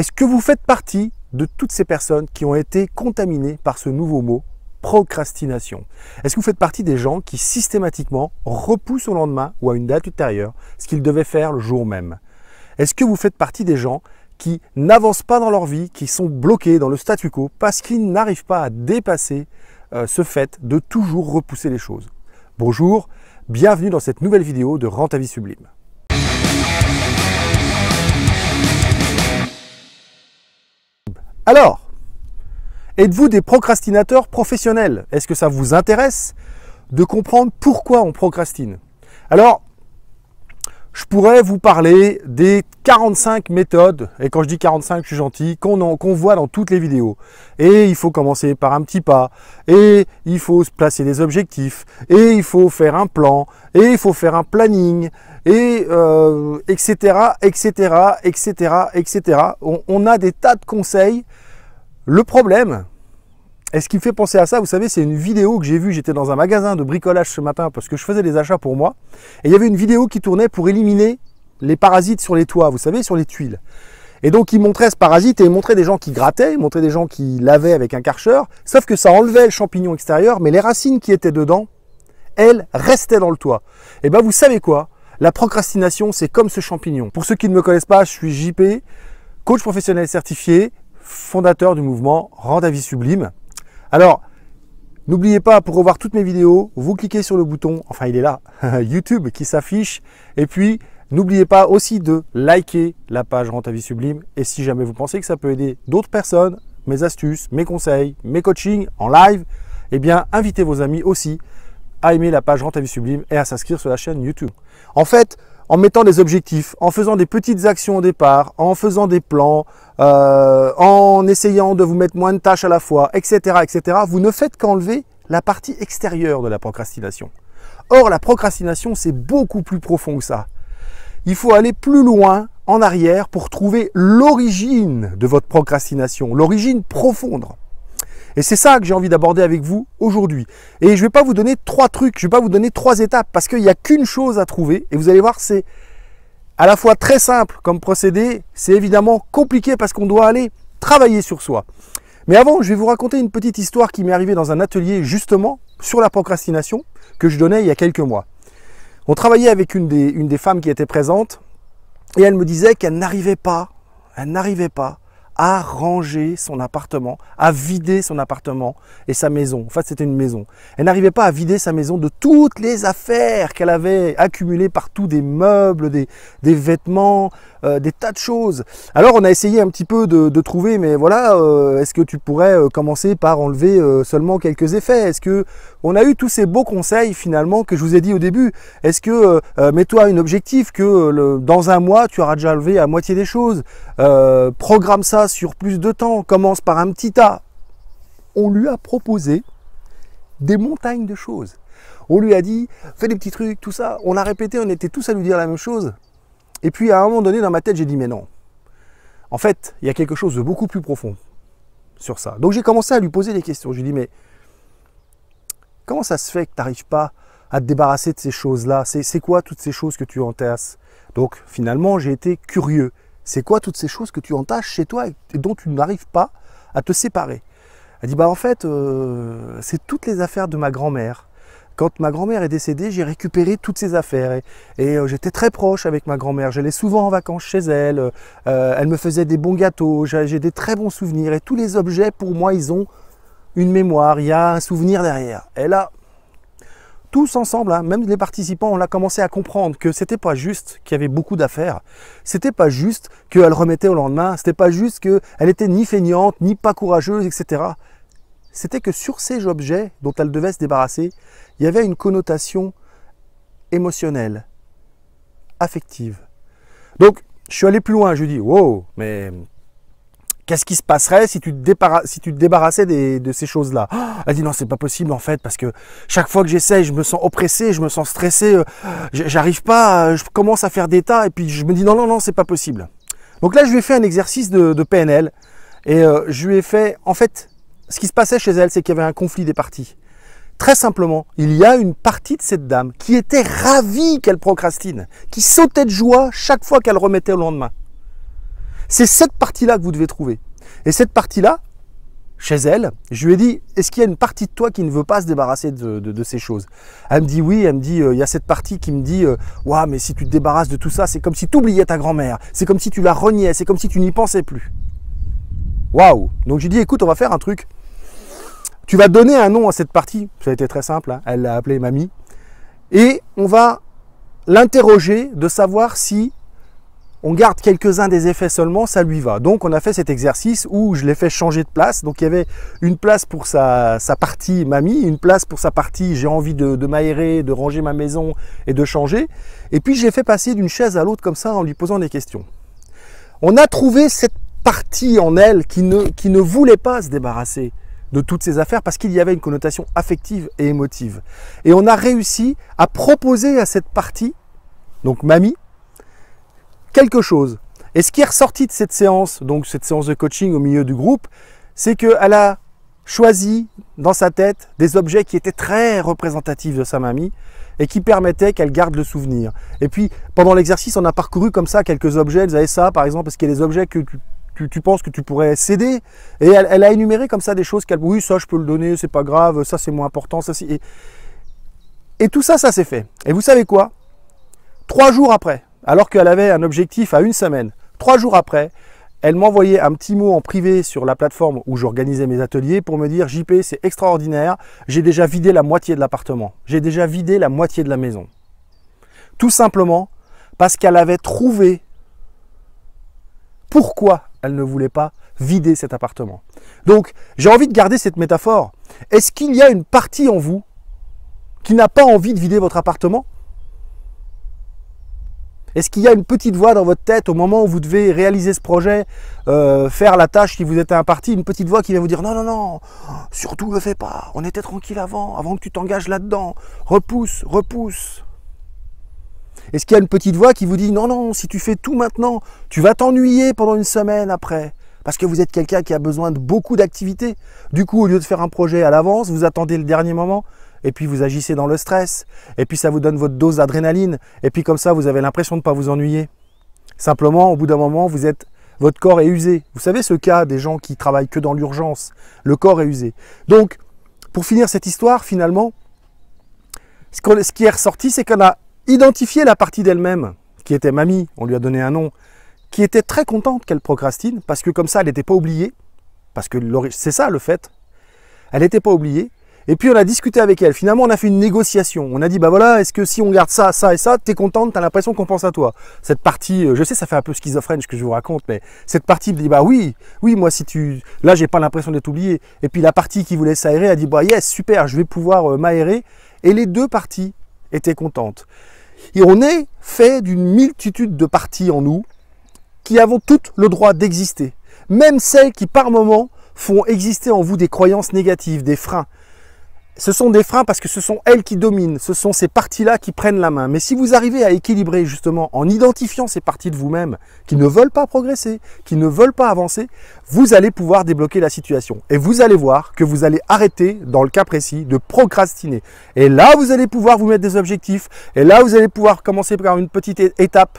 Est-ce que vous faites partie de toutes ces personnes qui ont été contaminées par ce nouveau mot, procrastination? Est-ce que vous faites partie des gens qui systématiquement repoussent au lendemain ou à une date ultérieure ce qu'ils devaient faire le jour même? Est-ce que vous faites partie des gens qui n'avancent pas dans leur vie, qui sont bloqués dans le statu quo parce qu'ils n'arrivent pas à dépasser ce fait de toujours repousser les choses? Bonjour, bienvenue dans cette nouvelle vidéo de Rends ta vie sublime. Alors, êtes-vous des procrastinateurs professionnels? Est-ce que ça vous intéresse de comprendre pourquoi on procrastine? Alors, je pourrais vous parler des 45 méthodes, et quand je dis 45, je suis gentil, qu'on voit dans toutes les vidéos. Et il faut commencer par un petit pas, et il faut se placer des objectifs, et il faut faire un plan, et il faut faire un planning, et etc., etc., etc., etc. On a des tas de conseils. Le problème, et ce qui me fait penser à ça, vous savez, c'est une vidéo que j'ai vue, j'étais dans un magasin de bricolage ce matin parce que je faisais des achats pour moi, et il y avait une vidéo qui tournait pour éliminer les parasites sur les toits, vous savez, sur les tuiles. Et donc il montrait ce parasite et il montrait des gens qui grattaient, il montrait des gens qui lavaient avec un karcher, sauf que ça enlevait le champignon extérieur, mais les racines qui étaient dedans, elles restaient dans le toit. Et bien vous savez quoi? La procrastination, c'est comme ce champignon. Pour ceux qui ne me connaissent pas, je suis JP, coach professionnel certifié, fondateur du mouvement Rends ta vie sublime. Alors, n'oubliez pas, pour revoir toutes mes vidéos, vous cliquez sur le bouton, enfin il est là, YouTube qui s'affiche. Et puis, n'oubliez pas aussi de liker la page Rends ta vie sublime. Et si jamais vous pensez que ça peut aider d'autres personnes, mes astuces, mes conseils, mes coachings en live, eh bien, invitez vos amis aussi à aimer la page Rends ta vie sublime et à s'inscrire sur la chaîne YouTube. En fait, en mettant des objectifs, en faisant des petites actions au départ, en faisant des plans, en essayant de vous mettre moins de tâches à la fois, etc., etc., vous ne faites qu'enlever la partie extérieure de la procrastination. Or, la procrastination, c'est beaucoup plus profond que ça. Il faut aller plus loin en arrière pour trouver l'origine de votre procrastination, l'origine profonde. Et c'est ça que j'ai envie d'aborder avec vous aujourd'hui. Et je ne vais pas vous donner 3 trucs, je ne vais pas vous donner 3 étapes parce qu'il n'y a qu'une chose à trouver. Et vous allez voir, c'est à la fois très simple comme procédé, c'est évidemment compliqué parce qu'on doit aller travailler sur soi. Mais avant, je vais vous raconter une petite histoire qui m'est arrivée dans un atelier justement sur la procrastination que je donnais il y a quelques mois. On travaillait avec une des femmes qui était présente et elle me disait qu'elle n'arrivait pas à ranger son appartement, à vider son appartement et sa maison. En fait, c'était une maison. Elle n'arrivait pas à vider sa maison de toutes les affaires qu'elle avait accumulées partout, des meubles, des vêtements, des tas de choses. Alors, on a essayé un petit peu de trouver, mais voilà, est-ce que tu pourrais commencer par enlever seulement quelques effets? Est-ce que on a eu tous ces beaux conseils finalement que je vous ai dit au début? Est-ce que mets-toi un objectif que dans un mois, tu auras déjà enlevé à moitié des choses? Programme ça sur plus de temps, commence par un petit tas. On lui a proposé des montagnes de choses. On lui a dit, fais des petits trucs, tout ça. On a répété, on était tous à lui dire la même chose. Et puis à un moment donné, dans ma tête, j'ai dit, mais non. En fait, il y a quelque chose de beaucoup plus profond sur ça. Donc j'ai commencé à lui poser des questions. Je lui ai dit, mais comment ça se fait que tu n'arrives pas à te débarrasser de ces choses-là? C'est quoi toutes ces choses que tu entasses? Donc finalement, j'ai été curieux. C'est quoi toutes ces choses que tu entaches chez toi et dont tu n'arrives pas à te séparer? Elle dit, bah en fait, c'est toutes les affaires de ma grand-mère. Quand ma grand-mère est décédée, j'ai récupéré toutes ces affaires et j'étais très proche avec ma grand-mère. J'allais souvent en vacances chez elle. Elle me faisait des bons gâteaux. J'ai des très bons souvenirs. Et tous les objets, pour moi, ils ont une mémoire. Il y a un souvenir derrière. Et là, tous ensemble, hein, même les participants, on a commencé à comprendre que c'était pas juste qu'il y avait beaucoup d'affaires. C'était pas juste qu'elle remettait au lendemain. C'était pas juste qu'elle était ni feignante, ni pas courageuse, etc. C'était que sur ces objets dont elle devait se débarrasser, il y avait une connotation émotionnelle, affective. Donc, je suis allé plus loin. Je lui ai dit, wow, mais qu'est-ce qui se passerait si tu te débarrassais de ces choses-là? Elle dit non, c'est pas possible en fait, parce que chaque fois que j'essaye, je me sens oppressé, je me sens stressé, j'arrive pas, je commence à faire des tas, et puis je me dis non, non, non, c'est pas possible. Donc là, je lui ai fait un exercice de PNL, et je lui ai fait, en fait, ce qui se passait chez elle, c'est qu'il y avait un conflit des parties. Très simplement, il y a une partie de cette dame qui était ravie qu'elle procrastine, qui sautait de joie chaque fois qu'elle remettait au lendemain. C'est cette partie-là que vous devez trouver. Et cette partie-là, chez elle, je lui ai dit, est-ce qu'il y a une partie de toi qui ne veut pas se débarrasser de ces choses? Elle me dit oui, elle me dit, il y a cette partie qui me dit, ouais, mais si tu te débarrasses de tout ça, c'est comme si tu oubliais ta grand-mère, c'est comme si tu la reniais, c'est comme si tu n'y pensais plus. Waouh! Donc j'ai dit, écoute, on va faire un truc. Tu vas donner un nom à cette partie, ça a été très simple, hein. Elle l'a appelée mamie, et on va l'interroger de savoir si on garde quelques-uns des effets seulement, ça lui va. Donc on a fait cet exercice où je l'ai fait changer de place. Donc il y avait une place pour sa partie mamie, une place pour sa partie j'ai envie de m'aérer, de ranger ma maison et de changer. Et puis j'ai fait passer d'une chaise à l'autre comme ça en lui posant des questions. On a trouvé cette partie en elle qui ne voulait pas se débarrasser de toutes ces affaires parce qu'il y avait une connotation affective et émotive. Et on a réussi à proposer à cette partie, donc mamie, quelque chose. Et ce qui est ressorti de cette séance, donc cette séance de coaching au milieu du groupe, c'est qu'elle a choisi dans sa tête des objets qui étaient très représentatifs de sa mamie et qui permettaient qu'elle garde le souvenir. Et puis pendant l'exercice, on a parcouru comme ça quelques objets. Vous avez ça par exemple, parce qu'il y a des objets que tu penses que tu pourrais céder. Et elle a énuméré comme ça des choses qu'elle, oui, ça je peux le donner, c'est pas grave, ça c'est moins important, ça c'est... Et tout ça, ça s'est fait. Et vous savez quoi? 3 jours après, alors qu'elle avait un objectif à 1 semaine, 3 jours après, elle m'envoyait un petit mot en privé sur la plateforme où j'organisais mes ateliers pour me dire « JP, c'est extraordinaire, j'ai déjà vidé la moitié de l'appartement, j'ai déjà vidé la moitié de la maison. » Tout simplement parce qu'elle avait trouvé pourquoi elle ne voulait pas vider cet appartement. Donc, j'ai envie de garder cette métaphore. Est-ce qu'il y a une partie en vous qui n'a pas envie de vider votre appartement? Est-ce qu'il y a une petite voix dans votre tête au moment où vous devez réaliser ce projet, faire la tâche qui vous était impartie, une petite voix qui vient vous dire « Non, non, non, surtout ne le fais pas, on était tranquille avant que tu t'engages là-dedans, repousse, repousse ». Est-ce qu'il y a une petite voix qui vous dit « Non, non, si tu fais tout maintenant, tu vas t'ennuyer pendant 1 semaine après ». Parce que vous êtes quelqu'un qui a besoin de beaucoup d'activités. Du coup, au lieu de faire un projet à l'avance, vous attendez le dernier moment. Et puis vous agissez dans le stress, et puis ça vous donne votre dose d'adrénaline, et puis comme ça vous avez l'impression de ne pas vous ennuyer. Simplement, au bout d'un moment, votre corps est usé. Vous savez ce cas des gens qui travaillent que dans l'urgence, le corps est usé. Donc, pour finir cette histoire, finalement, ce qui est ressorti, c'est qu'on a identifié la partie d'elle-même, qui était mamie, on lui a donné un nom, qui était très contente qu'elle procrastine, parce que comme ça, elle n'était pas oubliée, parce que c'est ça le fait, elle n'était pas oubliée. Et puis on a discuté avec elle, finalement on a fait une négociation, on a dit bah voilà, est-ce que si on garde ça, ça et ça, t'es contente, t'as l'impression qu'on pense à toi. Cette partie, je sais ça fait un peu schizophrène ce que je vous raconte, mais cette partie me dit bah oui, moi si tu, là j'ai pas l'impression d'être oublié. Et puis la partie qui voulait s'aérer a dit bah yes, super, je vais pouvoir m'aérer. Et les deux parties étaient contentes. Et on est fait d'une multitude de parties en nous qui avons toutes le droit d'exister. Même celles qui par moments font exister en vous des croyances négatives, des freins. Ce sont des freins parce que ce sont elles qui dominent, ce sont ces parties-là qui prennent la main. Mais si vous arrivez à équilibrer justement en identifiant ces parties de vous-même qui ne veulent pas progresser, qui ne veulent pas avancer, vous allez pouvoir débloquer la situation. Et vous allez voir que vous allez arrêter, dans le cas précis, de procrastiner. Et là, vous allez pouvoir vous mettre des objectifs. Et là, vous allez pouvoir commencer par une petite étape.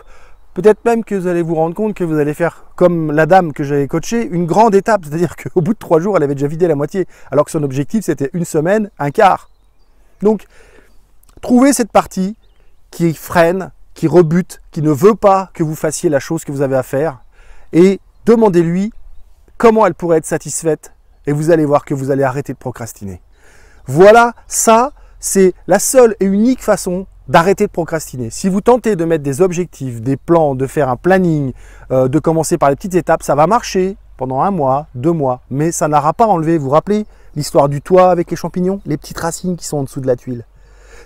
Peut-être même que vous allez vous rendre compte que vous allez faire, comme la dame que j'avais coachée, une grande étape. C'est-à-dire qu'au bout de 3 jours, elle avait déjà vidé la moitié, alors que son objectif, c'était 1 semaine, 1/4. Donc, trouvez cette partie qui freine, qui rebute, qui ne veut pas que vous fassiez la chose que vous avez à faire, et demandez-lui comment elle pourrait être satisfaite, et vous allez voir que vous allez arrêter de procrastiner. Voilà, ça, c'est la seule et unique façon d'arrêter de procrastiner. Si vous tentez de mettre des objectifs, des plans, de faire un planning, de commencer par les petites étapes, ça va marcher pendant 1 mois, 2 mois, mais ça n'aura pas enlevé. Vous vous rappelez l'histoire du toit avec les champignons, les petites racines qui sont en dessous de la tuile.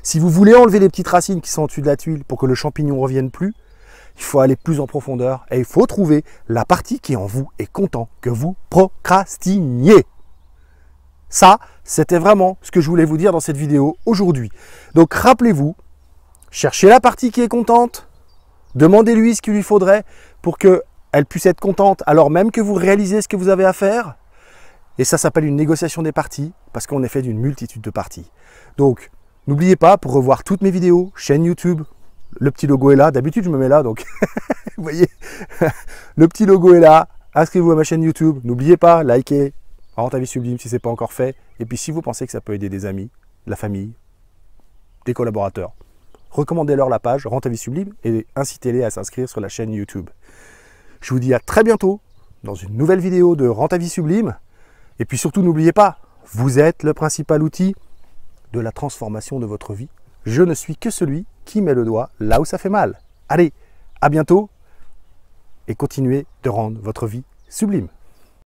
Si vous voulez enlever les petites racines qui sont en dessous de la tuile pour que le champignon ne revienne plus, il faut aller plus en profondeur et il faut trouver la partie qui en vous est content que vous procrastiniez. Ça, c'était vraiment ce que je voulais vous dire dans cette vidéo aujourd'hui. Donc rappelez-vous, cherchez la partie qui est contente, demandez-lui ce qu'il lui faudrait pour qu'elle puisse être contente alors même que vous réalisez ce que vous avez à faire. Et ça s'appelle une négociation des parties parce qu'on est fait d'une multitude de parties. Donc, n'oubliez pas, pour revoir toutes mes vidéos, chaîne YouTube, Le petit logo est là. D'habitude, je me mets là, donc vous voyez, le petit logo est là. Inscrivez-vous à ma chaîne YouTube. N'oubliez pas, likez Rends ta vie sublime si ce n'est pas encore fait. Et puis si vous pensez que ça peut aider des amis, la famille, des collaborateurs, recommandez-leur la page Rends ta vie sublime et incitez-les à s'inscrire sur la chaîne YouTube. Je vous dis à très bientôt dans une nouvelle vidéo de Rends ta vie sublime. Et puis surtout, n'oubliez pas, vous êtes le principal outil de la transformation de votre vie. Je ne suis que celui qui met le doigt là où ça fait mal. Allez, à bientôt et continuez de rendre votre vie sublime.